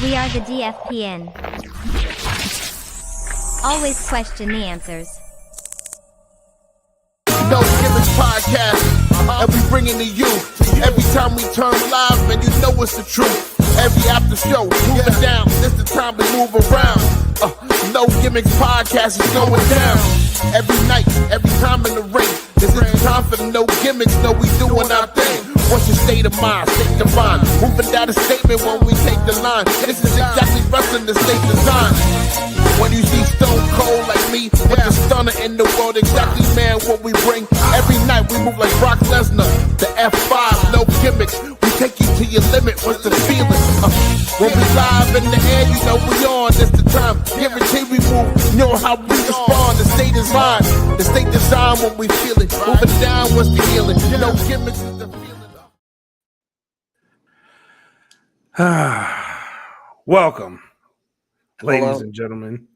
We are the DFPN. Always question the answers. No Gimmicks Podcast, and we bring it to you. Every time we turn live, and you know it's the truth. Every after show, moving down, this the time we move around. No Gimmicks Podcast is going down. Every night, every time in the ring. This is the time for the No Gimmicks, no we doing our thing. What's your state of mind? State divine. Moving down a statement when we take the line. This is exactly wrestling the state design. When you see Stone Cold like me, with the stunner in the world, exactly man what we bring. Every night we move like Brock Lesnar, the F5, no gimmicks. We take you to your limit, what's the feeling? When we live in the air, you know we on, this the time. Guarantee we move, you know how we respond. The state is mine, the state design when we feel it. Moving down, what's the healing? No gimmicks is the feeling. Welcome, ladies Hello. and gentlemen.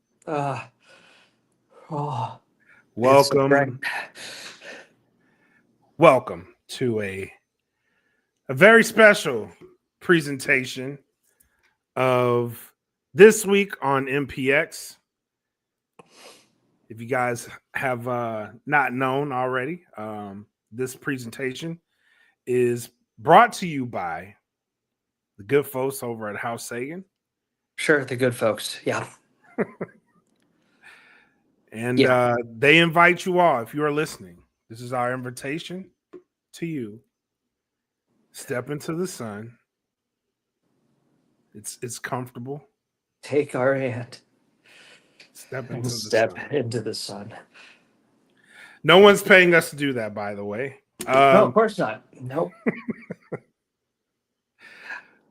Welcome. Welcome to a very special presentation of This Week on MPX. If you guys have not known already, this presentation is brought to you by the good folks over at House Sagan. Sure, the good folks. Yeah. And they invite you all, if you are listening, this is our invitation to you. Step into the sun. It's comfortable. Take our hand Step and into the step sun. into the sun. No one's paying us to do that, by the way. No, of course not. Nope.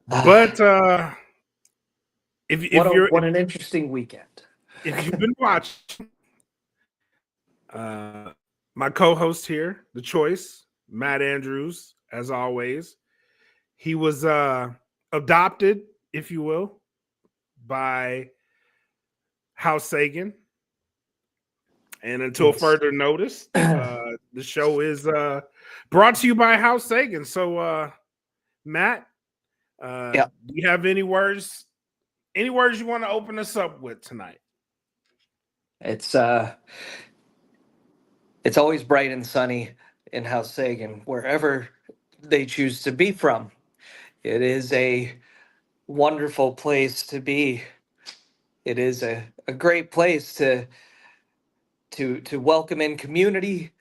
But what an interesting weekend. If you've been watching, my co-host here, the choice, Matt Andrews, as always, he was adopted, if you will, by House Sagan. And until further notice, the show is brought to you by House Sagan. So, Matt, do you have any words you want to open us up with tonight? It's always bright and sunny in House Sagan, wherever they choose to be from. It is a wonderful place to be. It is a great place to welcome in community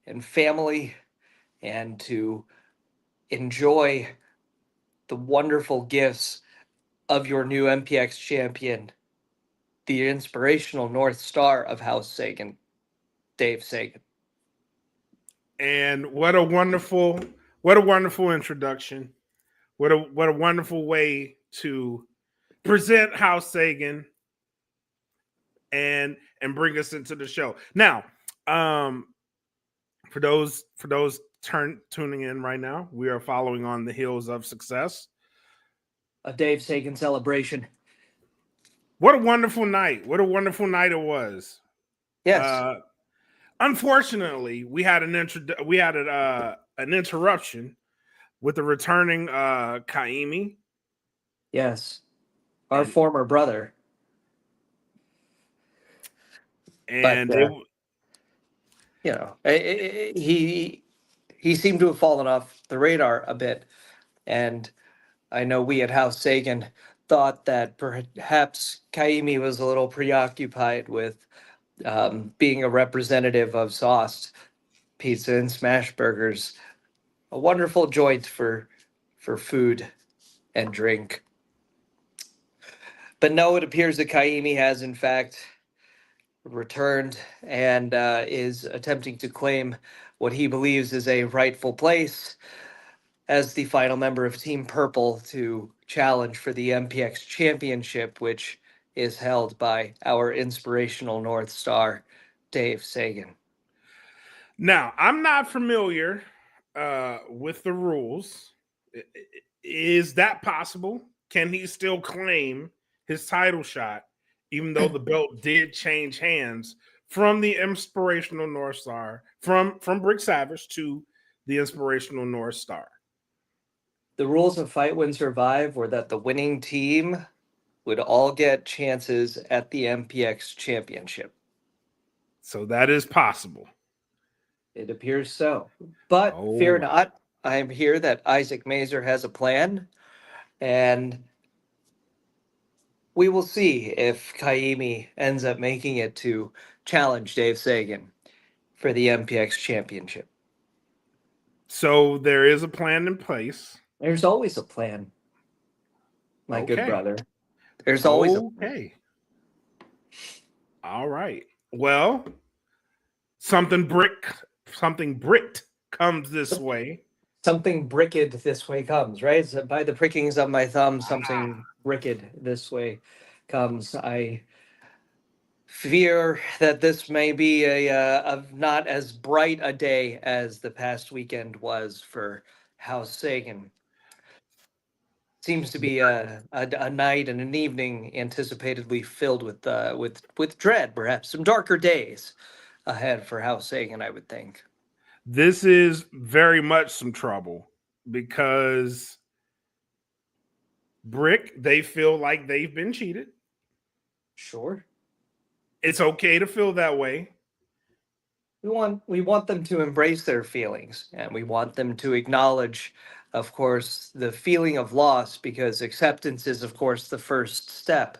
and family and to enjoy the wonderful gifts of your new MPX champion, the inspirational North Star of House Sagan, Dave Sagan. And what a wonderful introduction. What a wonderful way to present House Sagan and bring us into the show. Now, for those tuning in right now, we are following on the heels of success. A Dave Sagan celebration. What a wonderful night. What a wonderful night it was. Yes. Unfortunately, we had an interruption with the returning Kaimi. Yes. Our former brother. And he seemed to have fallen off the radar a bit. And I know we at House Sagan thought that perhaps Kaimi was a little preoccupied with being a representative of Sauced Pizza and Smash Burgers, a wonderful joint for food and drink. But no, it appears that Kaimi has in fact returned and is attempting to claim what he believes is a rightful place as the final member of Team Purple to challenge for the MPX Championship, which is held by our inspirational North Star, Dave Sagan. Now, I'm not familiar with the rules. Is that possible? Can he still claim his title shot, even though the belt did change hands from the inspirational North Star, from Brick Savage to the inspirational North Star? The rules of Fight Win Survive were that the winning team would all get chances at the MPX championship. So that is possible. It appears so. But fear Oh, not, I am here that Isaac Mazer has a plan, and we will see if Kaimi ends up making it to challenge Dave Sagan for the MPX championship. so there is a plan in place. There's always a plan, my good Okay. brother. There's always a plan. Okay. All right. Well, something bricked comes this way. Something bricked this way comes, right? So by the prickings of my thumb, something bricked this way comes. I fear that this may be a not as bright a day as the past weekend was for House Sagan. Seems to be a night and an evening anticipatedly filled with dread, perhaps some darker days ahead for House Sagan, I would think. This is very much some trouble because Brick, they feel like they've been cheated. Sure. It's okay to feel that way. We want them to embrace their feelings, and we want them to acknowledge, of course, the feeling of loss, because acceptance is, of course, the first step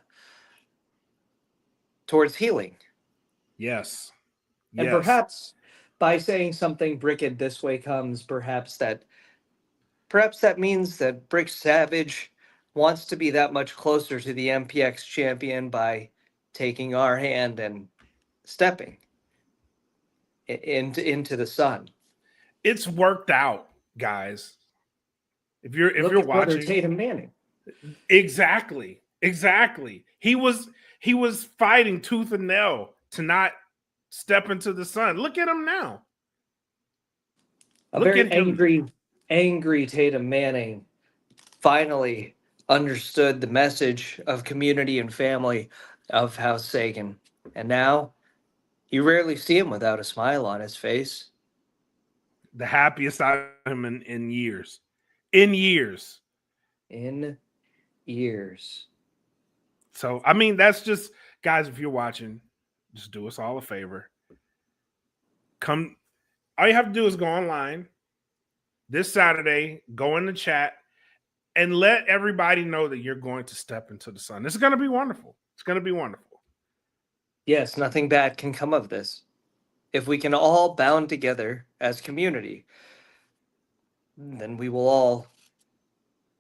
towards healing. Yes. And Yes. perhaps by saying something bricked this way comes, perhaps that means that Brick Savage wants to be that much closer to the MPX champion by taking our hand and stepping into the sun. It's worked out, guys. If you're Look at Brother watching, Tatum Manning. exactly. He was fighting tooth and nail to not step into the sun. Look at him now. A Look very at him. angry Tatum Manning finally understood the message of community and family of House Sagan. And now you rarely see him without a smile on his face. The happiest I've him in years. In years. In years. So I mean, that's just, guys, if you're watching, just do us all a favor. Come, all you have to do is go online this Saturday, go in the chat, and let everybody know that you're going to step into the sun. It's going to be wonderful. It's going to be wonderful. Yes, nothing bad can come of this. If we can all bound together as community, then we will all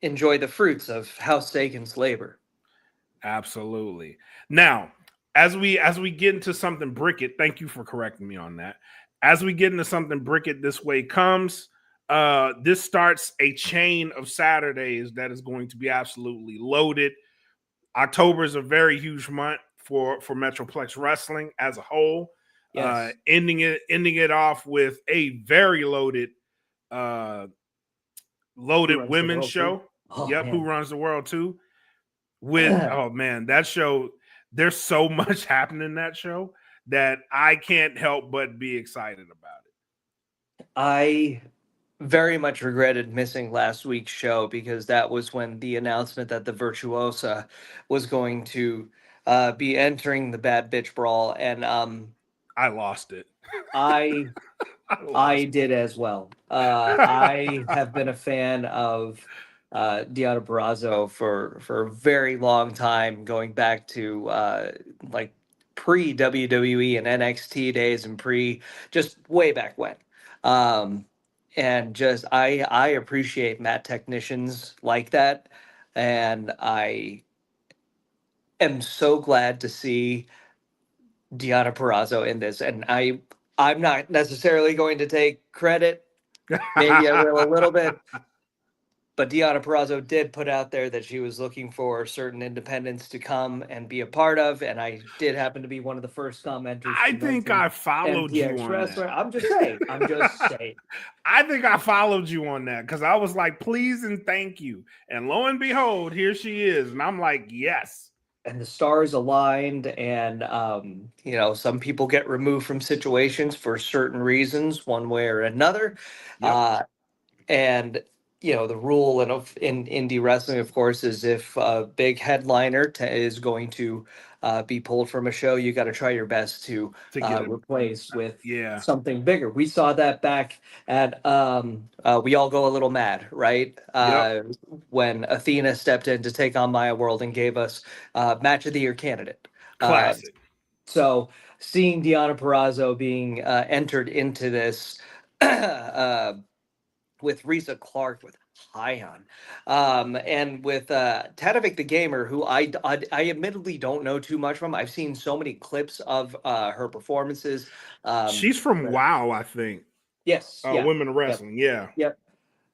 enjoy the fruits of House Sagan's labor. Absolutely. Now, as we get into something bricked, thank you for correcting me on that. As we get into something bricked this way comes, this starts a chain of Saturdays that is going to be absolutely loaded. October is a very huge month for Metroplex Wrestling as a whole. Yes. Ending it off with a very loaded women's show. Oh, yep, man. Who Runs the World too? With oh man, that show, there's so much happening in that show that I can't help but be excited about it. I very much regretted missing last week's show because that was when the announcement that the Virtuosa was going to be entering the Bad Bitch Brawl, and I lost it. I I did as well. I have been a fan of Deonna Purrazzo for a very long time, going back to like pre WWE and NXT days and just way back when. And just I appreciate mat technicians like that, and I am so glad to see Deonna Purrazzo in this. And I'm not necessarily going to take credit. Maybe I will a little bit. But Deonna Purrazzo did put out there that she was looking for certain independents to come and be a part of, and I did happen to be one of the first commenters. I think I followed you on wrestler. that. I'm just saying. I think I followed you on that because I was like, please and thank you. And lo and behold, here she is. And I'm like, yes. And the stars aligned, and some people get removed from situations for certain reasons, one way or another. Yep. And the rule in indie wrestling, of course, is if a big headliner is going to be pulled from a show, you got to try your best to to get it. replace with Yeah. something bigger. We saw that back at We All Go a Little Mad, right? Yep. When Athena stepped in to take on Maya World and gave us Match of the Year candidate. Uh, Classic. so seeing Deanna Perrazzo being entered into this with Risa Clark, with Hyon, and with Tadevik the Gamer, who I admittedly don't know too much from. I've seen so many clips of her performances. She's from But WoW, I think. yes, yeah, Women of yep, Wrestling. Yeah. yep.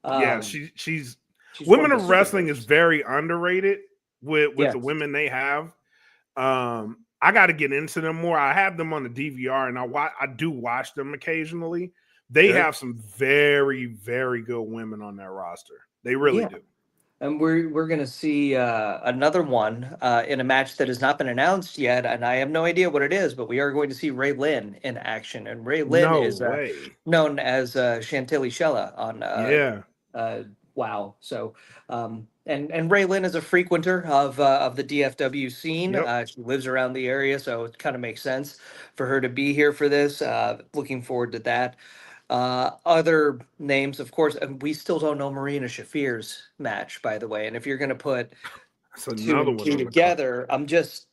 Yeah. Um, She's she's Women formed a of super Wrestling is group. very underrated with the Yes, women they have. I got to get into them more. I have them on the DVR, and I do watch them occasionally. They sure. have some very, very good women on their roster. They really Yeah. do. And we're gonna see another one in a match that has not been announced yet, and I have no idea what it is. But we are going to see Ray Lynn in action, and Ray Lynn No is way. known as Chantilly Shella on Yeah. WoW. So, and Ray Lynn is a frequenter of the DFW scene. Yep. She lives around the area, so it kind of makes sense for her to be here for this. Looking forward to that. Other names, of course, and we still don't know Marina Shafir's match, by the way. And if you're going to put That's two another and one two on the card. together, I'm just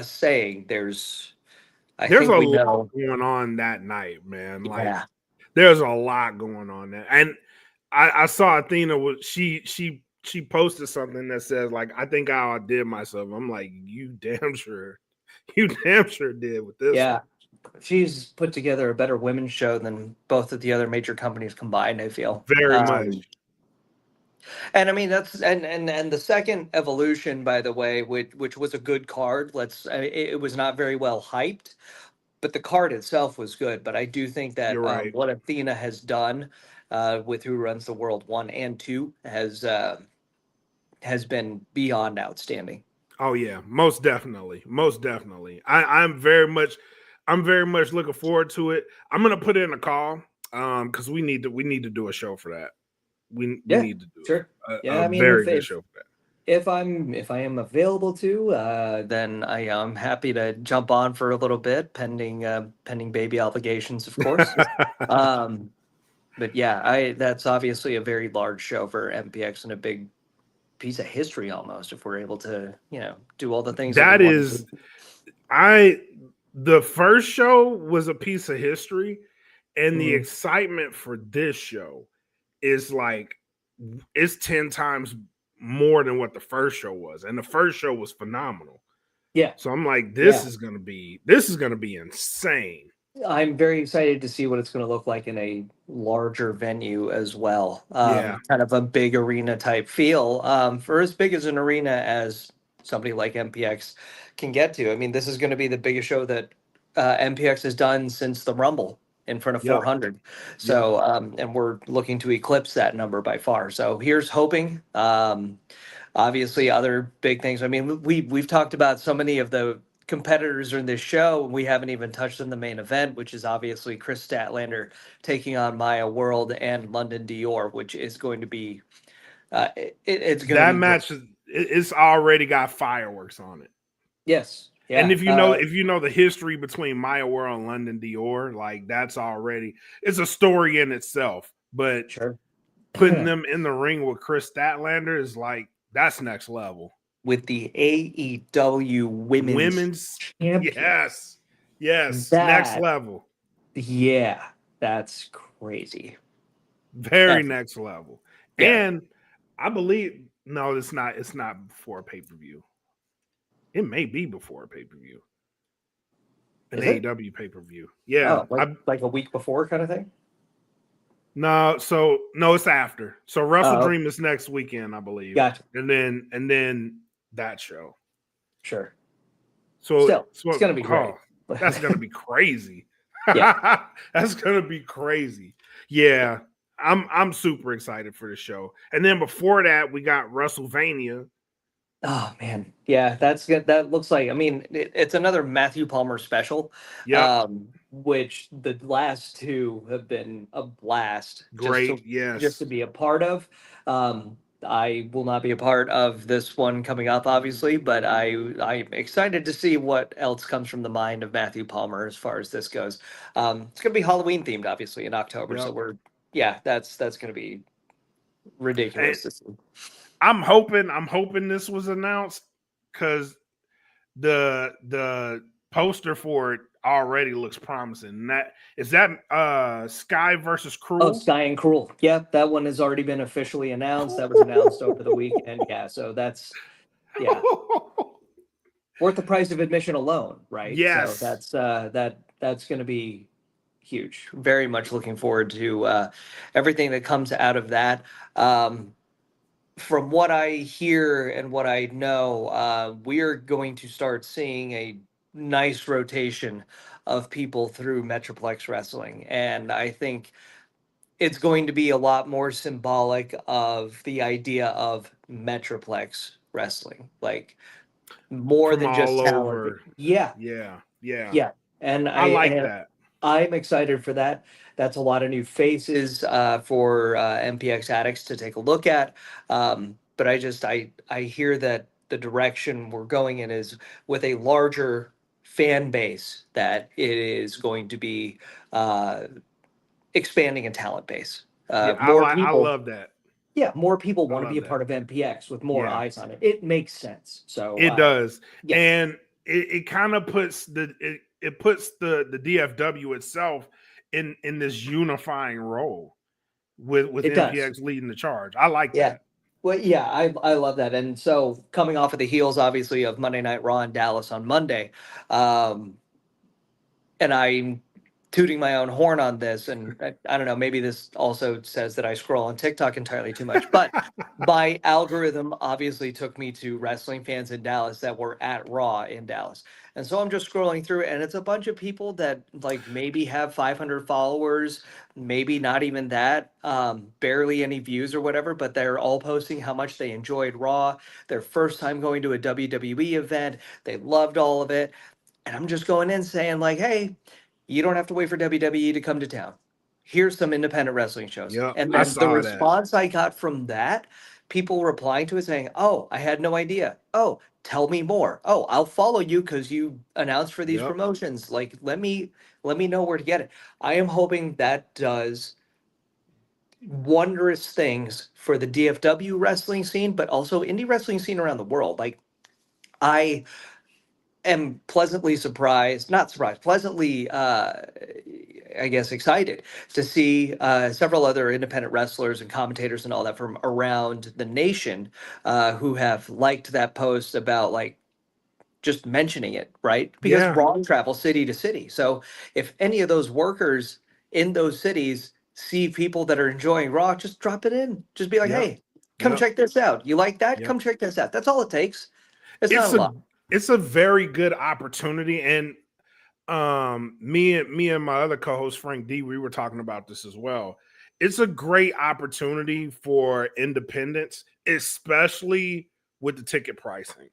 saying I There's think a we lot know. going on that night, man. Like Yeah. there's a lot going on there. And I saw Athena was she posted something that says like I think I outdid myself. I'm like, you damn sure, you damn sure did with this one. Yeah. She's put together a better women's show than both of the other major companies combined, I feel. Very much. And I mean that's and the second evolution, by the way, which was a good card. It was not very well hyped, but the card itself was good. But I do think that You're right. what Athena has done with Who Runs the World 1 and 2 has been beyond outstanding. Oh yeah, most definitely. Most definitely. I'm very much looking forward to it. I'm gonna put in a call because we need to do a show for that. We Yeah, need to do sure. a Yeah, I mean, very good show for that. if I am available to, then I am happy to jump on for a little bit, pending baby obligations, of course. Um, but yeah, I that's obviously a very large show for MPX and a big piece of history almost if we're able to, do all the things that we That want to is do. I the first show was a piece of history, and the Mhm. excitement for this show is like it's 10 times more than what the first show was. And the first show was phenomenal. Yeah, So I'm like, yeah. this is gonna be insane. I'm very excited to see what it's going to look like in a larger venue as well. Yeah. Kind of a big arena type feel. For as big as an arena as somebody like MPX can get to. I mean, this is going to be the biggest show that MPX has done since the Rumble in front of Yep. 400. Yep. So, and we're looking to eclipse that number by far. So here's hoping. Obviously, other big things. I mean, we've talked about so many of the competitors in this show, and we haven't even touched on the main event, which is obviously Chris Statlander taking on Maya World and London Dior, which is going to be it's going to That be great. match it's already got fireworks on it. Yes, And yeah, if you know the history between Maya World and London Dior, like that's already it's a story in itself. But sure. putting them in the ring with Chris Statlander is like that's next level. With the AEW Women's Women's, Champion, yes, next that level, yeah, that's crazy. very That's, next level. yeah, And I believe no, it's not. It's not before pay per view. It may be before pay per view, an is it? AEW pay per view. Yeah, Oh, like a week before kind of thing. no. So no, it's after. So Wrestle Oh, Dream is next weekend, I believe, gotcha. and then that show. Sure. So Still, it's gonna be great. that's gonna be crazy. Yeah. That's gonna be crazy. Yeah, I'm super excited for the show. And then before that, we got WrestleVania Oh man, yeah, that's good. That looks like. I mean, it's another Matthew Palmer special, Yep. which the last two have been a blast Great. just Yes. to be a part of. I will not be a part of this one coming up, obviously, but I'm excited to see what else comes from the mind of Matthew Palmer as far as this goes. It's gonna be Halloween themed, obviously, in October, so Yep. yeah, that's gonna be And ridiculous to see. I'm hoping this was announced because the poster for it already looks promising. And that is that Sky versus Oh, Cruel. Sky and Cruel. Yep, that one has already been officially announced. That was announced over the weekend. Yeah, so that's yeah, worth the price of admission alone, right? So Yes. that's going to be huge. Very much looking forward to everything that comes out of that. Um, from what I hear and what I know, we're going to start seeing a nice rotation of people through Metroplex Wrestling, and I think it's going to be a lot more symbolic of the idea of Metroplex wrestling, like more From than just all talent. over. Yeah, Yeah. Yeah. yeah, and I like that. I'm excited for that. That's a lot of new faces for MPX addicts to take a look at. But I hear that the direction we're going in is with a larger fan base that it is going to be uh, expanding a talent base. Yeah, More I people, love that. yeah, more people I want to be love a that. part of MPX with more Yeah. eyes on it. It makes sense. So, It does. yeah, And it kind of puts it puts the DFW itself in this unifying role with it does. MPX leading the charge. I like Yeah. that. Well, yeah, I love that. And so coming off of the heels, obviously, of Monday Night Raw in Dallas on Monday, um, and I'm tooting my own horn on this, and I don't know, maybe this also says that I scroll on TikTok entirely too much, but my algorithm obviously took me to wrestling fans in Dallas that were at Raw in Dallas. And so I'm just scrolling through, and it's a bunch of people that like maybe have 500 followers, maybe not even that, barely any views or whatever, but they're all posting how much they enjoyed Raw, their first time going to a WWE event, they loved all of it. And I'm just going in saying, like, hey, you don't have to wait for WWE to come to town. Here's some independent wrestling shows. Yep, And I then the saw that. response I got from that, people replying to it saying, oh, I had no idea. Oh, tell me more. Oh, I'll follow you because you announced for these Yep. promotions. Like, let me know where to get it. I am hoping that does wondrous things for the DFW wrestling scene, but also indie wrestling scene around the world. Like, I am pleasantly surprised, not surprised, pleasantly, I guess, excited to see several other independent wrestlers and commentators and all that from around the nation who have liked that post about like just mentioning it, right? Because Yeah. Raw travels city to city. So if any of those workers in those cities see people that are enjoying Raw, just drop it in. Just be like, Yep. hey, come Yep. check this out. You like that? Yep. Come check this out. That's all it takes. It's not It's a a lot. it's a very good opportunity. And me and my other co-host Frank D, we were talking about this as well. It's a great opportunity for independents, especially with the ticket pricing.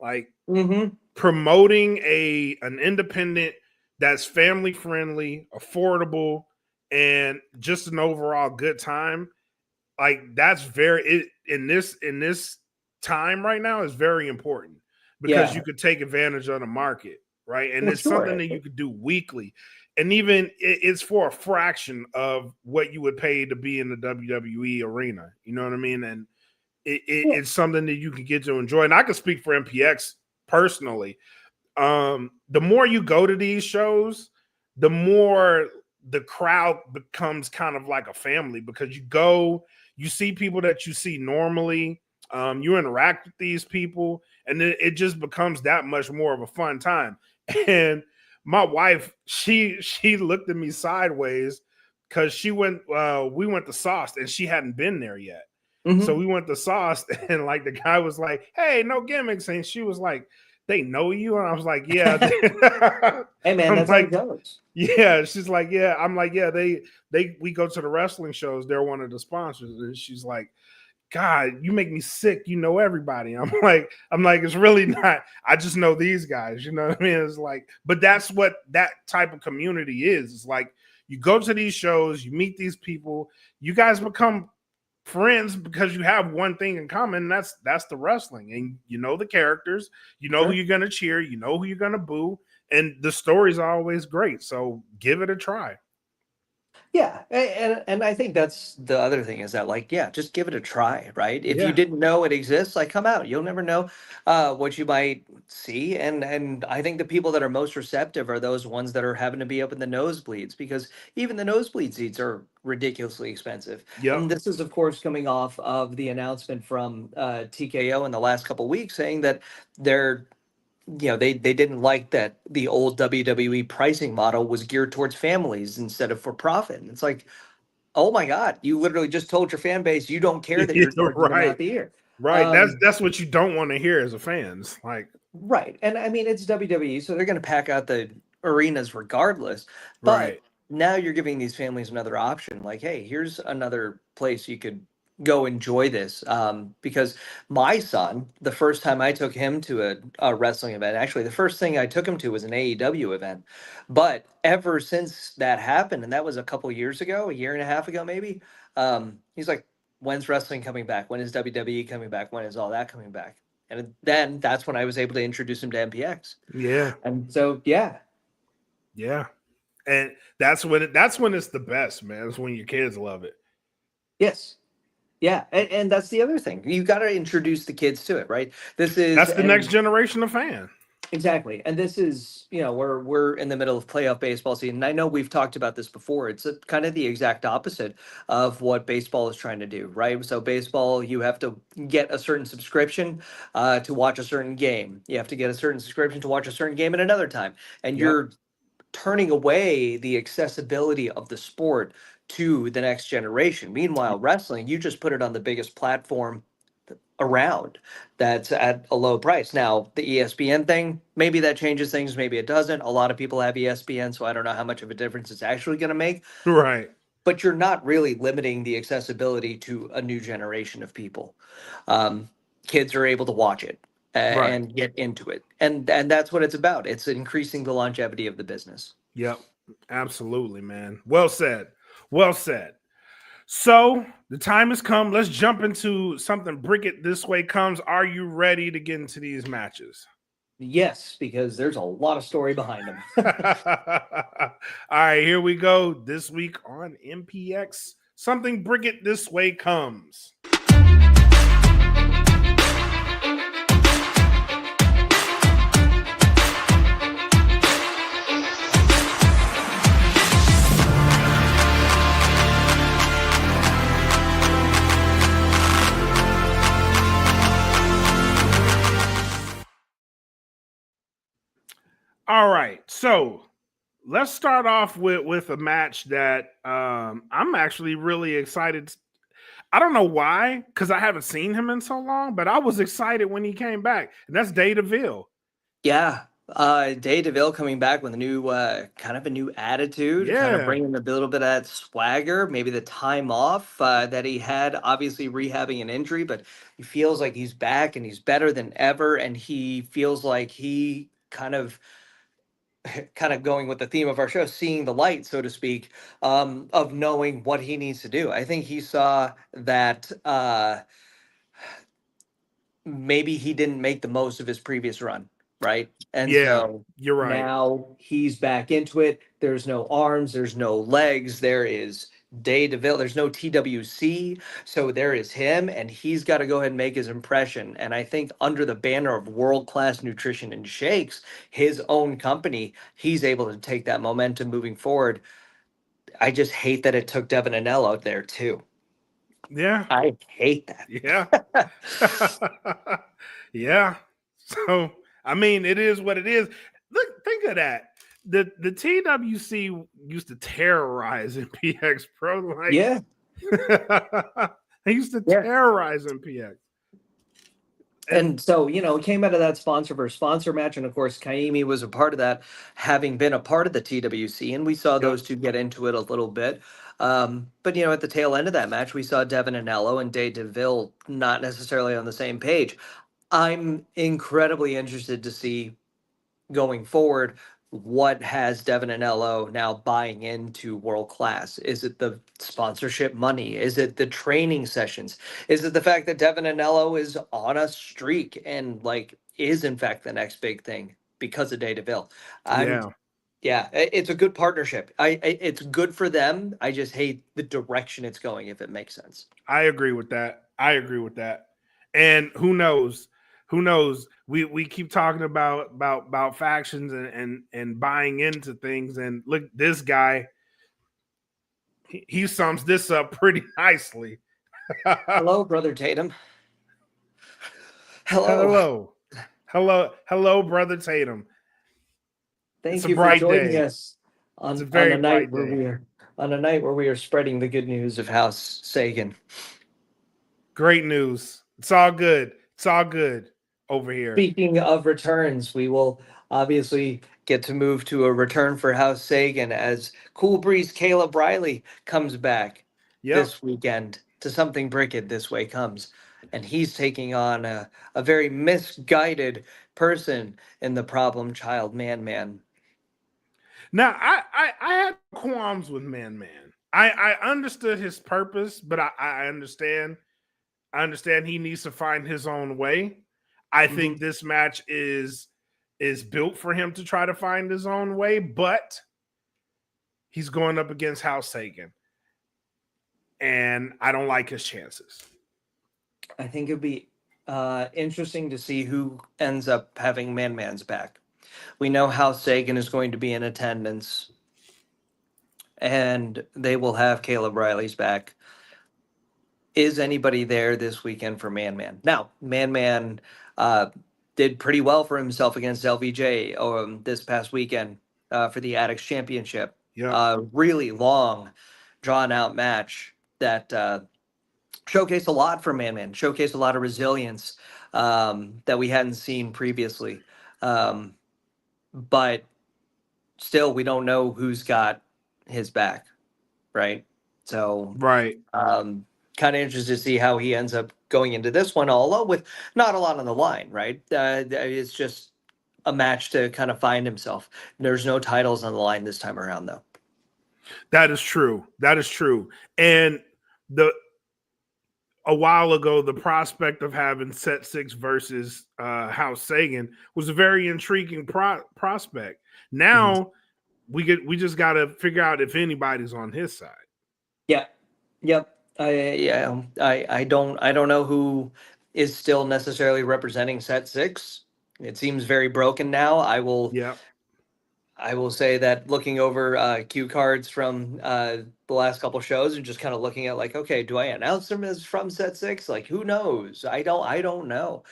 Like Mm-hmm. promoting an independent that's family friendly, affordable, and just an overall good time. Like that's in this time right now is very important because Yeah. you could take advantage of the market, right? And Well, it's something sure. that you could do weekly, and even it's for a fraction of what you would pay to be in the WWE arena. You know what I mean? And Yeah. it's something that you can get to enjoy. And I can speak for MPX personally. The more you go to these shows, the more the crowd becomes kind of like a family because you go, you see people that you see normally, you interact with these people, and then it just becomes that much more of a fun time. And my wife, she looked at me sideways because we went to Sauce and she hadn't been there yet. So Hmm. we went to Sauce, and like the guy was like, "Hey, no gimmicks," and she was like, "They know you," and I was like, "Yeah." Hey, man, I'm that's how it like, goes. "Yeah." She's like, "Yeah." I'm like, "Yeah." They we go to the wrestling shows. They're one of the sponsors, and she's like, God, you make me sick. You know everybody. I'm like, it's really not. I just know these guys. You know what I mean? It's like, but that's what that type of community is. It's like you go to these shows, you meet these people, you guys become friends because you have one thing in common, and that's the wrestling. And you know the characters, you know who you're gonna cheer, you know who you're gonna boo, and the story's always great. So give it a try. Yeah, and I think that's the other thing is that like yeah, just give it a try, right? If you Yeah. didn't know it exists, like come out. You'll never know what you might see, and I think the people that are most receptive are those ones that are having to be up in the nosebleeds because even the nosebleed seats are ridiculously expensive. Yep. And this is of course coming off of the announcement from TKO in the last couple weeks saying that they're they didn't like that the old WWE pricing model was geared towards families instead of for profit. And it's like, oh my God, you literally just told your fan base you don't care that Yeah, you're charging them right. out the ear. Right. That's what you don't want to hear as a fan. It's like, Right. And I mean, it's WWE, so they're going to pack out the arenas regardless. But right. now you're giving these families another option. Like, hey, here's another place you could go enjoy this. Because my son, the first time I took him to a wrestling event, actually, the first thing I took him to was an AEW event. But ever since that happened, and that was a couple years ago, a year and a half ago, maybe, he's like, when's wrestling coming back? When is WWE coming back? When is all that coming back? And then that's when I was able to introduce him to MPX. Yeah. And so, yeah, Yeah. And that's when it's the best, man. It's when your kids love it. yes, yeah, and that's the other thing. You got to introduce the kids to it, right? This is That's the next and generation of fan. exactly, and this is we're in the middle of playoff baseball season. And I know we've talked about this before. It's kind of the exact opposite of what baseball is trying to do, right? So baseball, you have to get a certain subscription to watch a certain game. You have to get a certain subscription to watch a certain game at another time, and Yep. you're turning away the accessibility of the sport to the next generation. Meanwhile, wrestling, you just put it on the biggest platform around that's at a low price. Now, the ESPN thing, maybe that changes things, maybe it doesn't. A lot of people have ESPN, so I don't know how much of a difference it's actually going to make, Right. but you're not really limiting the accessibility to a new generation of people. Um, Kids are able to watch it Right. and get into it. And that's what it's about. It's increasing the longevity of the business. Yep. Absolutely, man. Well said. Well said. So the time has come. Let's jump into something. Brick It This Way comes. Are you ready to get into these matches? Yes, because there's a lot of story behind them. All right, here we go. This week on MPX, something Brick It This Way comes. All right, so let's start off with a match that I'm actually really excited. I don't know why, because I haven't seen him in so long, but I was excited when he came back, and that's Day DeVille. Yeah, Day DeVille coming back with a new kind of a new attitude, kind of Yeah, bringing a little bit of that swagger, maybe the time off that he had, obviously rehabbing an injury, but he feels like he's back and he's better than ever, and he feels like he kind of going with the theme of our show, seeing the light, so to speak, of knowing what he needs to do. I think he saw that maybe he didn't make the most of his previous run, right? And yeah, so you're right. now he's back into it. There's no arms, there's no legs, there is Day DeVille, there's no TWC. So there is him, and he's got to go ahead and make his impression. And I think under the banner of World Class Nutrition and Shakes, his own company, he's able to take that momentum moving forward. I just hate that it took Devin Anel out there too. Yeah, I hate yeah, that. yeah. So I mean, it is what it is. Look, think of that. The TWC used to terrorize MPX Pro. Like Yeah. they used to Yeah. terrorize MPX. And so, it came out of that sponsor versus sponsor match. And of course, Kaimi was a part of that, having been a part of the TWC. And we saw Yep. those two get into it a little bit. But, at the tail end of that match, we saw Devin Anello and Dave DeVille not necessarily on the same page. I'm incredibly interested to see going forward what has Devin Anello now buying into world class. Is it the sponsorship money? Is it the training sessions? Is it the fact that Devin Anello is on a streak and is in fact the next big thing because of Dave DeVille? I'm Yeah. Yeah, it's a good partnership. It's good for them. I just hate the direction it's going, if it makes sense. I agree with that. I agree with that. And who knows? Who knows? We keep talking about factions and buying into things. And look, this guy, he sums this up pretty nicely. Hello, brother Tatum. Hello. Hello. Hello, brother Tatum. It's Thank a you for bright joining day. us It's a on very a night bright where day. we are spreading the good news of House Sagan. Great news. It's all good. It's all good over here. Speaking of returns, we will obviously get to move to a return for House Sagan as Cool Breeze Caleb Riley comes back Yep. this weekend to Something Bricked This Way Comes. And he's taking on a very misguided person in the problem child man. Now I had qualms with Man. I understood his purpose, but I understand. I understand he needs to find his own way. I think this match is built for him to try to find his own way, but he's going up against House Sagan. And I don't like his chances. I think it'd be interesting to see who ends up having Man's back. We know House Sagan is going to be in attendance, and they will have Caleb Riley's back. Is anybody there this weekend for Man? Now, Man did pretty well for himself against LVJ this past weekend for the Addicts Championship. Yep. Really long, drawn out match that showcased a lot for Man, showcased a lot of resilience that we hadn't seen previously. But still, we don't know who's got his back, right? So, Right. kind of interested to see how he ends up going into this one, although with not a lot on the line, right? It's just a match to kind of find himself. There's no titles on the line this time around, though. That is true. That is true. And a while ago, the prospect of having Set 6 versus House Sagan was a very intriguing prospect. Now we just got to figure out if anybody's on his side. Yeah. Yep. I don't know who is still necessarily representing Set 6. It seems very broken now. Yep. I will say that looking over cue cards from the last couple shows and just kind of looking at okay, do I announce them as from Set 6? Who knows? I don't know.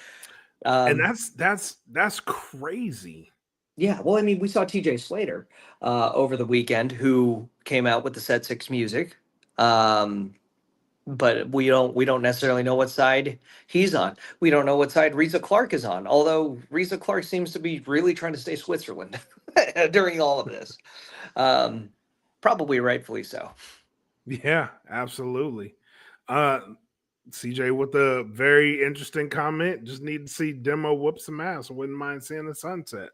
And that's crazy. Yeah, well, I mean, we saw TJ Slater over the weekend, who came out with the Set 6 music. But we don't necessarily know what side he's on. We don't know what side Reza Clark is on, although Reza Clark seems to be really trying to stay Switzerland during all of this. Probably rightfully so. Yeah, absolutely. CJ with a very interesting comment. Just need to see Demo whoop some ass. I wouldn't mind seeing the sunset.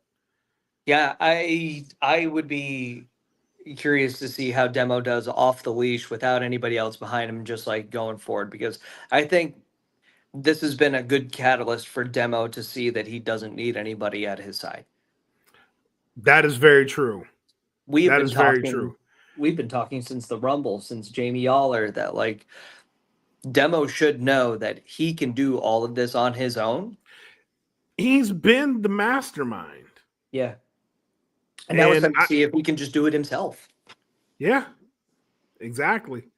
Yeah, I would be curious to see how Demo does off the leash without anybody else behind him, just going forward, because I think this has been a good catalyst for Demo to see that he doesn't need anybody at his side. That is very true. We've been talking since the Rumble, since Jamie Yaller, that Demo should know that he can do all of this on his own. He's been the mastermind. Yeah. And now it's time to see if he can just do it himself. Yeah, exactly.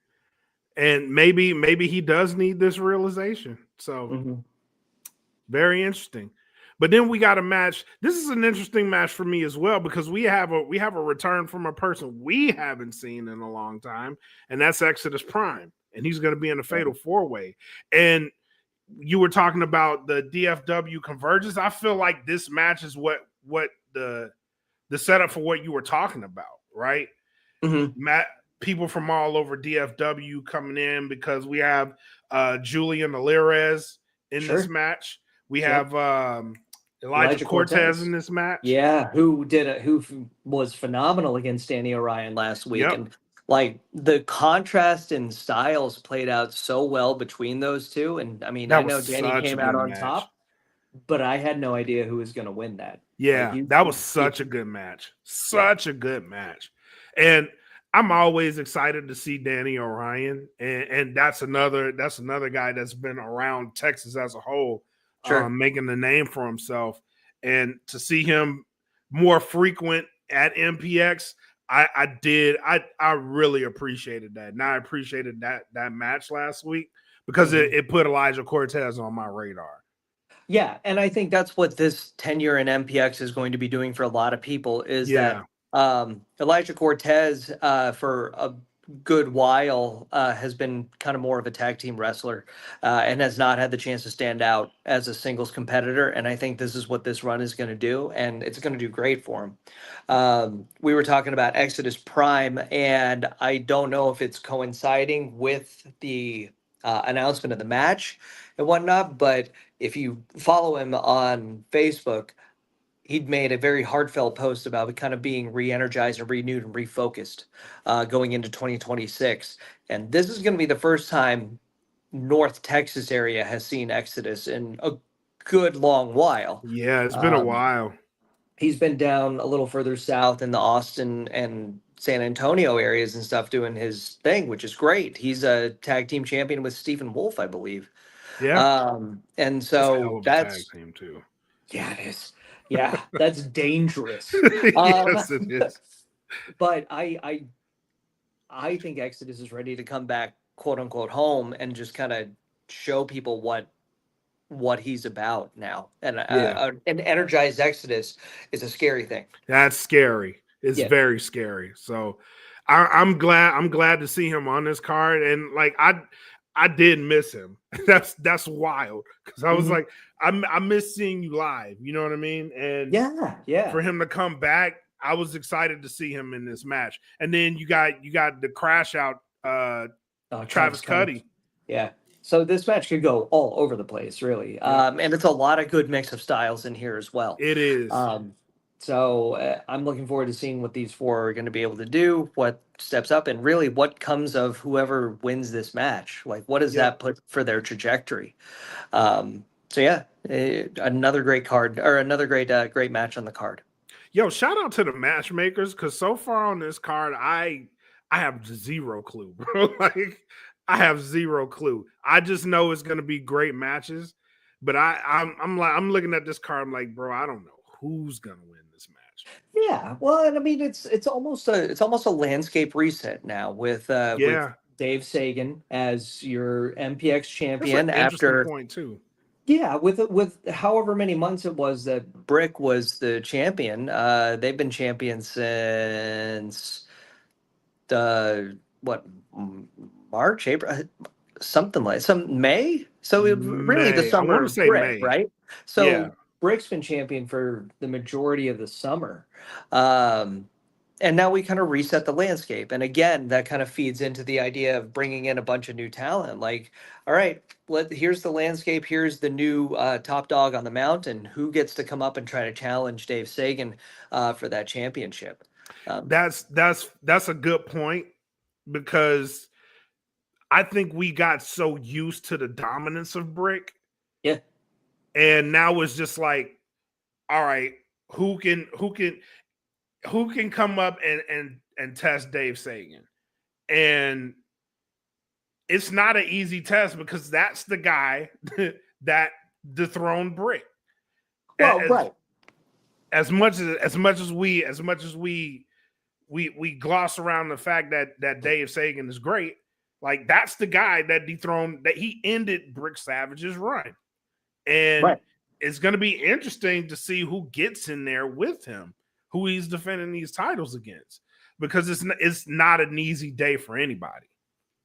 And maybe he does need this realization. So very interesting. But then we got a match. This is an interesting match for me as well, because we have a return from a person we haven't seen in a long time, and that's Exodus Prime. And he's going to be in a fatal 4-way. And you were talking about the DFW convergence. I feel like this match is what the setup for what you were talking about, right? Matt, people from all over DFW coming in because we have Julian Alirez in this match. We have Elijah Cortez in this match. Yeah, who was phenomenal against Danny Orion last week. Yep. And like the contrast in styles played out so well between those two. And I mean, I know Danny came out on top, but I had no idea who was going to win that. Yeah, that was such a good match. Such a good match. And I'm always excited to see Danny Orion. And that's another guy that's been around Texas as a whole, making the name for himself. And to see him more frequent at MPX, I really appreciated that. And I appreciated that match last week because it put Elijah Cortez on my radar. Yeah, and I think that's what this tenure in MPX is going to be doing for a lot of people is that Elijah Cortez for a good while has been kind of more of a tag team wrestler and has not had the chance to stand out as a singles competitor. And I think this is what this run is going to do, and it's going to do great for him. We were talking about Exodus Prime, and I don't know if it's coinciding with the announcement of the match and whatnot, but if you follow him on Facebook, he'd made a very heartfelt post about kind of being re-energized and renewed and refocused going into 2026. And this is going to be the first time North Texas area has seen Exodus in a good long while. Yeah, it's been a while. He's been down a little further south in the Austin and San Antonio areas and stuff doing his thing, which is great. He's a tag team champion with Stephen Wolf, I believe. Yeah. And so that's tag team too. Yeah, it is. Yeah, that's dangerous. Yes, it is. But I think Exodus is ready to come back, quote unquote, home and just kind of show people what he's about now. And an energized Exodus is a scary thing. That's scary. It's very scary. So I'm glad to see him on this card. And like I did miss him. That's wild because I was like, I miss seeing you live. You know what I mean? And for him to come back, I was excited to see him in this match. And then you got the crash out, Travis Cuddy. Yeah. So this match could go all over the place, really. And it's a lot of good mix of styles in here as well. It is. So I'm looking forward to seeing what these four are going to be able to do, what steps up, and really what comes of whoever wins this match. Like, what does that put for their trajectory? Another great card, or another great match on the card. Yo, shout out to the matchmakers, because so far on this card, I have zero clue, bro. Like, I have zero clue. I just know it's going to be great matches, but I'm looking at this card. I'm like, bro, I don't know who's going to win this match. Yeah, well, and I mean, it's almost a landscape reset now with Dave Sagan as your MPX champion. That's an interesting point too. Yeah, with however many months it was that Brick was the champion, they've been champions since March, April, something like May. So really the summer of Brick, right? So Brick's been champion for the majority of the summer. And now we kind of reset the landscape. And again, that kind of feeds into the idea of bringing in a bunch of new talent. Like, all right, here's the landscape. Here's the new top dog on the mountain. Who gets to come up and try to challenge Dave Sagan for that championship? That's a good point, because I think we got so used to the dominance of Brick. Yeah. And now it's just like, all right, who can come up and test Dave Sagan? And it's not an easy test, because that's the guy that dethroned Brick. Well, right. As much as we gloss around the fact that Dave Sagan is great, like, that's the guy that dethroned, that he ended Brick Savage's run. And it's going to be interesting to see who gets in there with him, who he's defending these titles against, because it's not an easy day for anybody.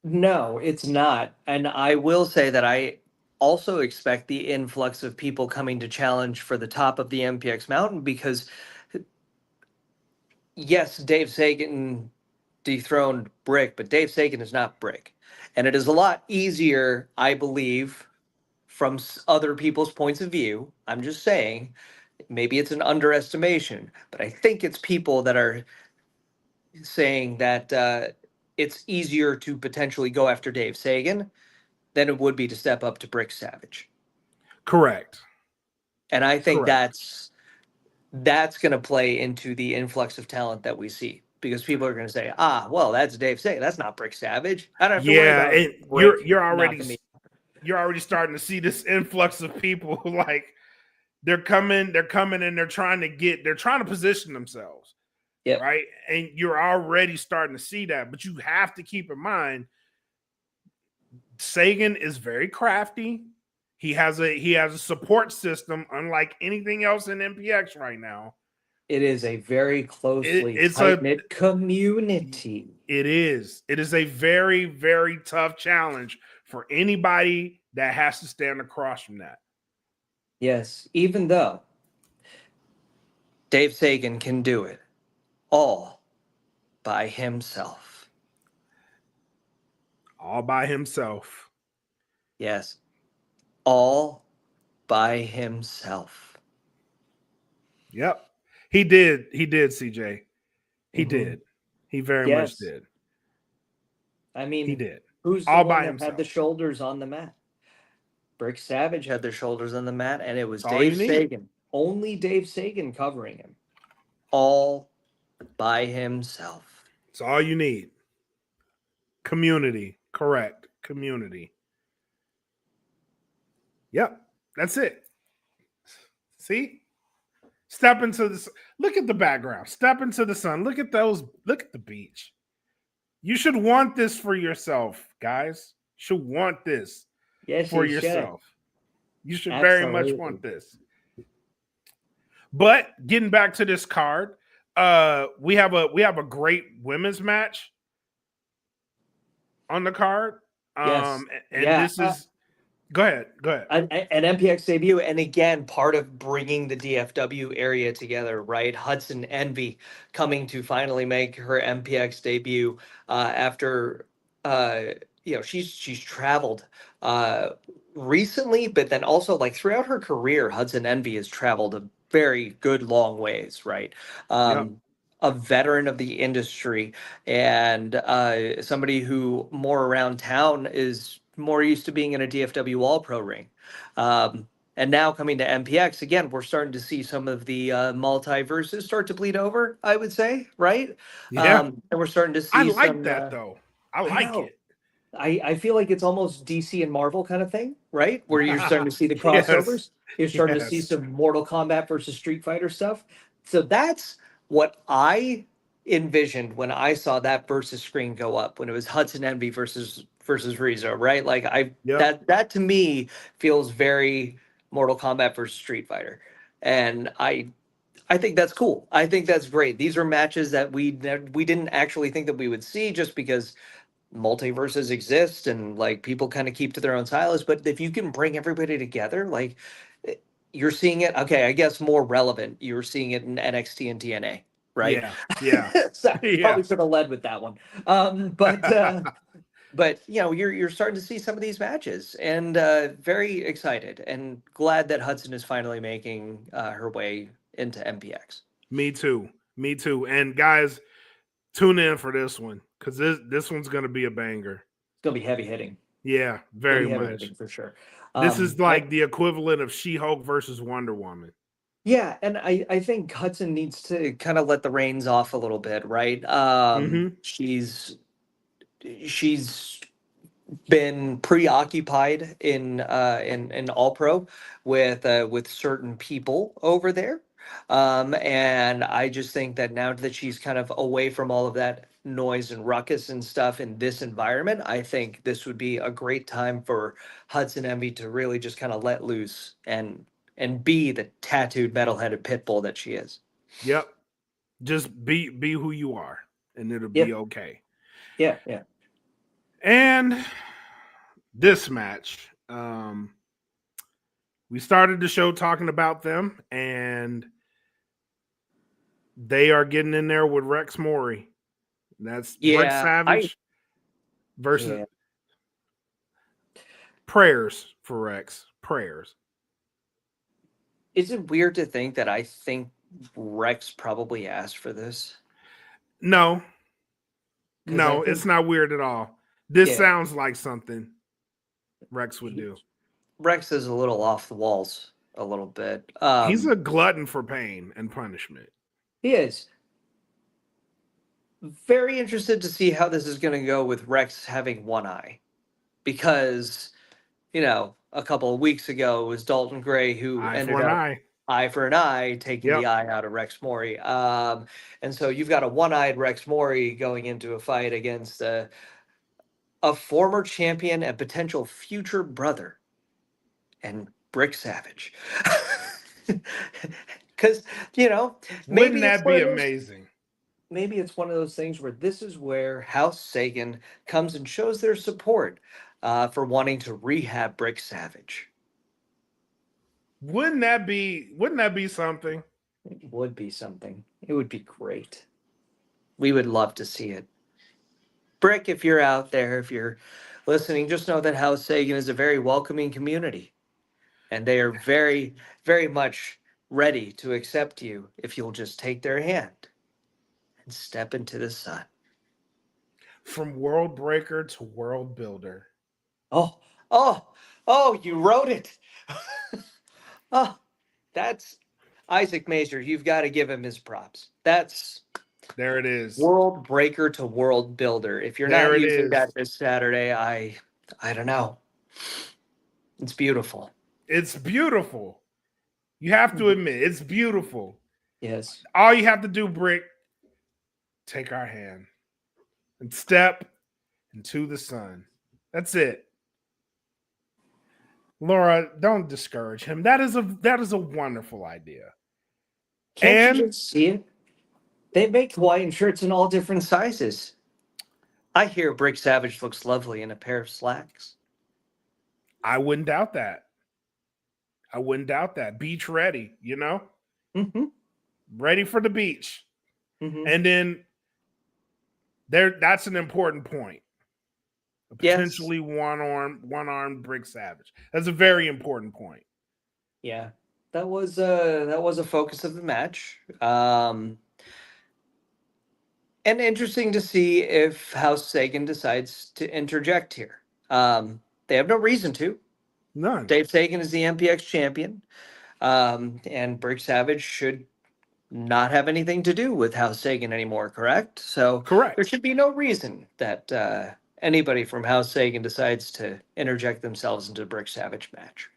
No, it's not. And I will say that also expect the influx of people coming to challenge for the top of the MPX mountain because, yes, Dave Sagan dethroned Brick, but Dave Sagan is not Brick. And it is a lot easier, I believe, from other people's points of view. I'm just saying, maybe it's an underestimation, but I think it's people that are saying that it's easier to potentially go after Dave Sagan than it would be to step up to Brick Savage. Correct. And I think Correct. that's going to play into the influx of talent that we see because people are going to say, ah, well, that's Dave Sagan. That's not Brick Savage. I don't have to worry Yeah, about and Brick you're already knocking me. starting to see this influx of people like they're coming and they're trying to position themselves. Yep. Right? And you're already starting to see that, but you have to keep in mind Sagan is very crafty. He has a support system unlike anything else in MPX right now. It is a very closely It's tight-knit community. It is a very, very tough challenge for anybody that has to stand across from that. Yes, even though Dave Sagan can do it all by himself. All by himself. Yes, all by himself. Yep. He did, CJ. He Mhm. did. He very much Yes. did. I mean, He did. who's the All one by that himself. had the shoulders on the mat? Brick Savage had their shoulders on the mat, and it was That's all you Dave need. Sagan. Only Dave Sagan covering him. All by himself. It's all you need. Community. Correct. Community. Yep. That's it. See? Step into the look at the background. Step into the sun. Look at those. Look at the beach. You should want this for yourself, guys. You should want this Yes, for you should. yourself. You should very much Absolutely. want this. But getting back to this card, we have a great women's match on the card. Yes. And Yeah. this is go ahead. An MPX debut, and again, part of bringing the DFW area together, right? Hudson Envy coming to finally make her MPX debut after she's traveled recently, but then also like throughout her career, Hudson Envy has traveled a very good long ways, right? Yep. A veteran of the industry and somebody who more around town is more used to being in a DFW All Pro ring. And now coming to MPX, again, we're starting to see some of the multiverses start to bleed over, I would say, right? Yeah. And we're starting to see I like some, that though. I I like know. it. I feel like it's almost DC and Marvel kind of thing, right? Where you're starting to see the Yes. crossovers. You're starting to see Yes. some Mortal Kombat versus Street Fighter stuff. So that's what I envisioned when I saw that versus screen go up when it was Hudson Envy versus Rizzo, right? Like Yep. that to me feels very Mortal Kombat versus Street Fighter. And I think that's cool. I think that's great. These are matches that we didn't actually think that we would see just because multiverses exist and like people kind of keep to their own silos, but if you can bring everybody together, like you're seeing it, okay, I guess more relevant, you're seeing it in NXT and TNA, right? Yeah. So Yeah. probably should have led with that one. But you're starting to see some of these matches and very excited and glad that Hudson is finally making her way into MPX. Me too. And guys, tune in for this one because this one's gonna be a banger. It's gonna be heavy hitting. Yeah, very much For sure. This is like the equivalent of She-Hulk versus Wonder Woman. Yeah, and I think Hudson needs to kind of let the reins off a little bit, right? She's been preoccupied in All Pro with certain people over there, and I just think that now that she's kind of away from all of that noise and ruckus and stuff in this environment, I think this would be a great time for Hudson Envy to really just kind of let loose and be the tattooed metal-headed pit bull that she is. Yep. Just be who you are, and it'll Yep. be okay. Yeah. And this match, We started the show talking about them, and they are getting in there with Rex Maury. That's Brick Yeah, Savage versus yeah. prayers for Rex. Prayers. Is it weird to think that I think Rex probably asked for this? No, Because I no, it's think, not weird at all. This yeah, sounds like something Rex would he, do. Rex is a little off the walls, a little bit. He's a glutton for pain and punishment. He is. Very interested to see how this is going to go with Rex having one eye. Because, a couple of weeks ago it was Dalton Gray who Eye ended for an up eye. eye for an eye, taking the Yep. eye out of Rex Maury. And so you've got a one-eyed Rex Maury going into a fight against a former champion and potential future brother, and Brick Savage. Because Wouldn't maybe it's that one be of those. amazing? Maybe it's one of those things where this is where House Sagan comes and shows their support for wanting to rehab Brick Savage. Wouldn't that be something? It would be something. It would be great. We would love to see it. Brick, if you're out there, if you're listening, just know that House Sagan is a very welcoming community. And they are very, very much ready to accept you if you'll just take their hand and step into the sun. From world breaker to world builder. Oh, oh, oh, you wrote it. Oh, that's Isaac Mazer. You've got to give him his props. That's There it is. world breaker to world builder. If you're There not it using is. that this Saturday, I don't know. It's beautiful. It's beautiful. You have to admit, it's beautiful. Yes. All you have to do, Brick, take our hand and step into the sun. That's it. Laura, don't discourage him. That is a wonderful idea. Can't And you just see it? They make Hawaiian shirts in all different sizes. I hear Brick Savage looks lovely in a pair of slacks. I wouldn't doubt that. I wouldn't doubt that. Beach ready, Mm-hmm. ready for the beach. Mm-hmm. And then that's an important point. A Yes. potentially one-armed Brick Savage. That's a very important point. Yeah. That was a focus of the match. And interesting to see if House Sagan decides to interject here. They have no reason to. None. Dave Sagan is the MPX champion. And Brick Savage should not have anything to do with House Sagan anymore, correct? So Correct. there should be no reason that anybody from House Sagan decides to interject themselves into the Brick Savage match.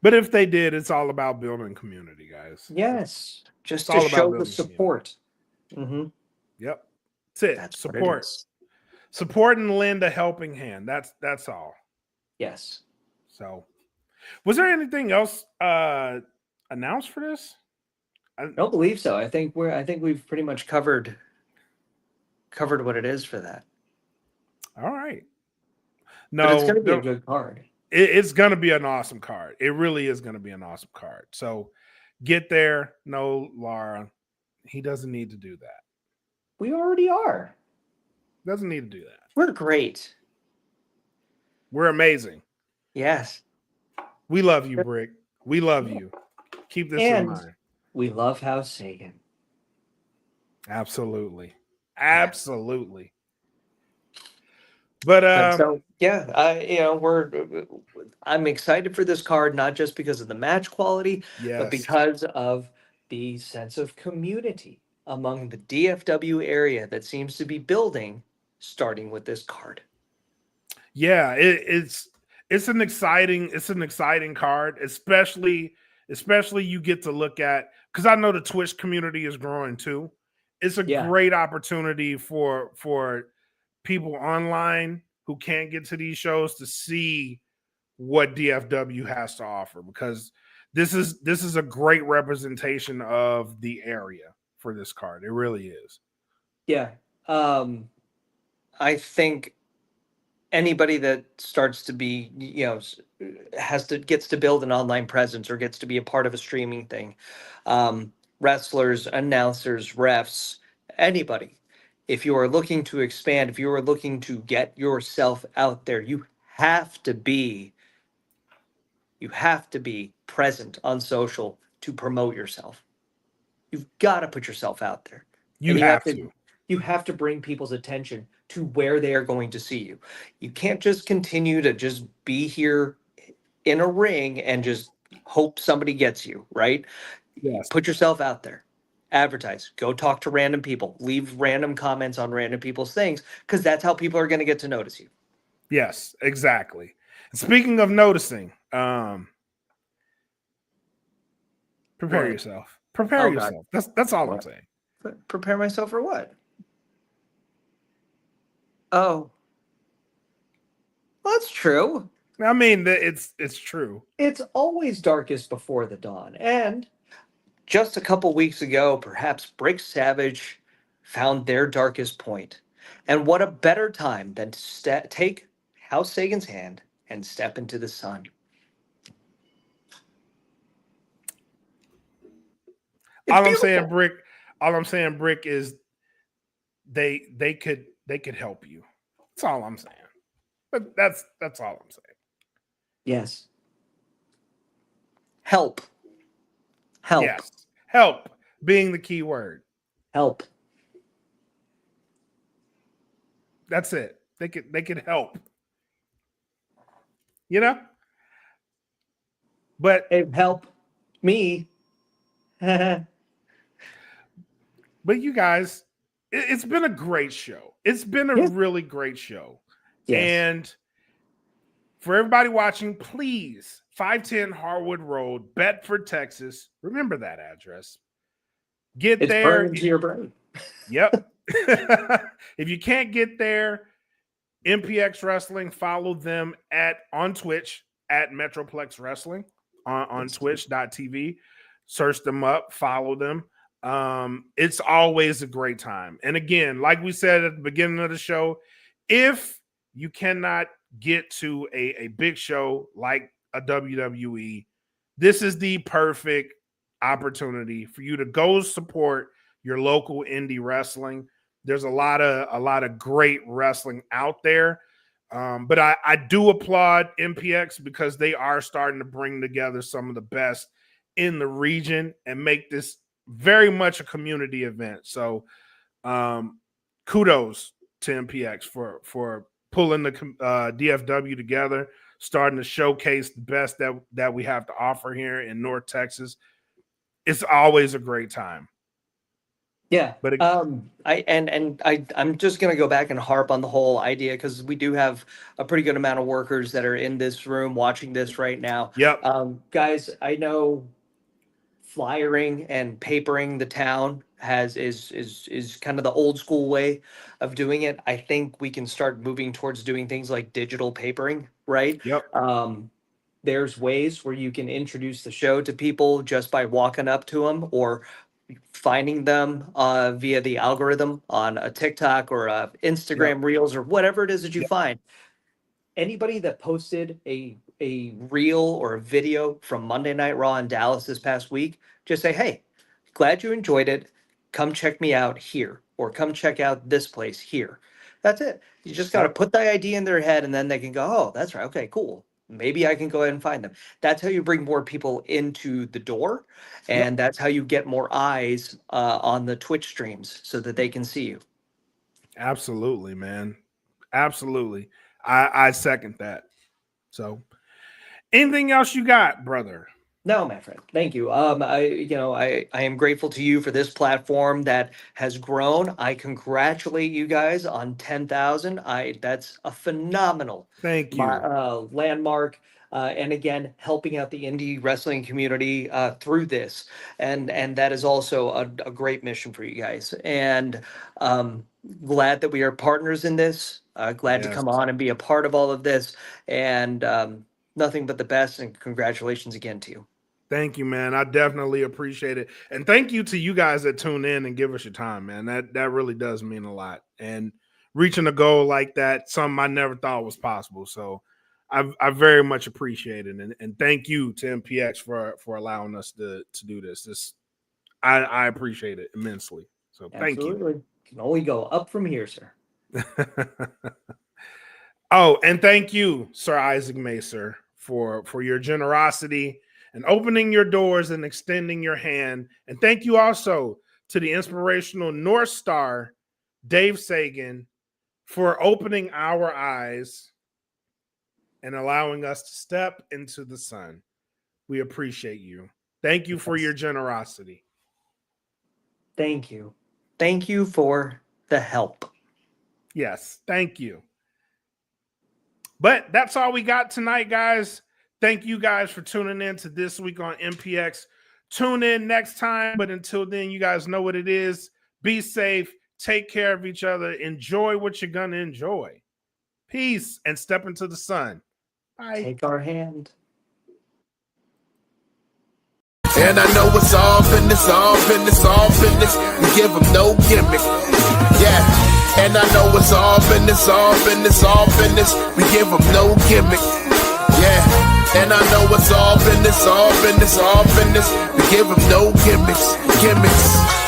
But if they did, it's all about building community, guys. Yes, just It's to all about show the building support. Mm-hmm. Yep. That's it. That's what it Support. is. Support and lend a helping hand. That's all. Yes. So was there anything else announced for this? I don't believe so. I think we've pretty much covered what it is for that. All right. But it's No, going to be a good card. it's going to be an awesome card. It really is going to be an awesome card. So get there. No, Laura, he doesn't need to do that. We already are. Doesn't need to do that. We're great. We're amazing. Yes. We love you, Brick. We love you. Keep this in mind. We love House Sagan. Absolutely. Absolutely. But so yeah, I'm excited for this card, not just because of the match quality, yes. but because of the sense of community among the DFW area that seems to be building, starting with this card. Yeah, it's an exciting card, especially you get to look at, because I know the Twitch community is growing too. It's a great opportunity for people online who can't get to these shows to see what DFW has to offer, because this is a great representation of the area for this card. It really is. Yeah. I think anybody that starts to be, gets to build an online presence or gets to be a part of a streaming thing. Wrestlers, announcers, refs, anybody. If you are looking to expand, if you are looking to get yourself out there, have to be you have to be present on social to promote yourself. You've got to put yourself out there. You And have to. you have to bring people's attention to where they are going to see you. You can't just continue to just be here in a ring and just hope somebody gets you, right? Yes. Put yourself out there. Advertise. Go talk to random people. Leave random comments on random people's things, because that's how people are going to get to notice you. Yes, exactly. Speaking of noticing, prepare What? yourself. Prepare Oh, God. yourself. That's all I'm What? saying. Prepare myself for what? Oh, well, that's true. I mean, it's true. It's always darkest before the dawn. And just a couple weeks ago, perhaps Brick Savage found their darkest point. And what a better time than to take House Sagan's hand and step into the sun. It's All I'm saying, beautiful. Brick, is they could help you. That's all I'm saying. But that's all I'm saying. Yes. Help. Help. Yes. Help being the key word. Help. That's it. They could help. You know? But Hey, help me. you guys, it's been a great show. It's been a Yeah. really great show. Yes. And for everybody watching, please, 510 Harwood Road, Bedford, Texas. Remember that address. Get It's there. burned into your brain. Yep. If you can't get there, MPX Wrestling, follow them on Twitch at Metroplex Wrestling on twitch.tv. Search them up, follow them. It's always a great time. And again, like we said at the beginning of the show, if you cannot get to a big show like a WWE, this is the perfect opportunity for you to go support your local indie wrestling. There's a lot of great wrestling out there. But I do applaud MPX because they are starting to bring together some of the best in the region and make this very much a community event. So kudos to MPX for pulling the DFW together, starting to showcase the best that we have to offer here in North Texas. It's always a great time. Yeah. But I'm just gonna go back and harp on the whole idea, because we do have a pretty good amount of workers that are in this room watching this right now. Yep. Guys, I know flyering and papering the town is kind of the old school way of doing it. I think we can start moving towards doing things like digital papering, right? Yep. There's ways where you can introduce the show to people just by walking up to them or finding them via the algorithm on a TikTok or a Instagram Reels or whatever it is that you find. Anybody that posted a reel or a video from Monday Night Raw in Dallas this past week, just say, hey, glad you enjoyed it. Come check me out here, or come check out this place here. That's it. You just got to put the idea in their head, and then they can go, oh, that's right. Okay, cool. Maybe I can go ahead and find them. That's how you bring more people into the door. And that's how you get more eyes on the Twitch streams so that they can see you. Absolutely, man. Absolutely. I second that. So anything else you got, brother? No, my friend. Thank you. I am grateful to you for this platform that has grown. I congratulate you guys on 10,000. That's a phenomenal Thank you. landmark. And again, helping out the indie wrestling community through this, and that is also a great mission for you guys. And glad that we are partners in this. Glad to come on and be a part of all of this. And nothing but the best. And congratulations again to you. Thank you, man. I definitely appreciate it. And thank you to you guys that tune in and give us your time, man. That really does mean a lot. And reaching a goal like that, something I never thought was possible. So I very much appreciate it, and thank you to MPX for allowing us to do this. I appreciate it immensely. So thank you. Absolutely. Can only go up from here, sir. Oh, and thank you, Sir Isaac Macer, for your generosity and opening your doors and extending your hand. And thank you also to the inspirational North Star, Dave Sagan, for opening our eyes and allowing us to step into the sun. We appreciate you. Thank you for your generosity. Thank you. Thank you for the help. Yes, thank you. But that's all we got tonight, guys. Thank you guys for tuning in to This Week on MPX. Tune in next time. But until then, you guys know what it is. Be safe. Take care of each other. Enjoy what you're going to enjoy. Peace and step into the sun. Bye. Take our hand. And I know it's all business, all business, all business. We give them no gimmick. Yeah. And I know it's all business, all business, all business. We give them no gimmick. Yeah. And I know it's all business, all business, all business. We give them no gimmicks, gimmicks.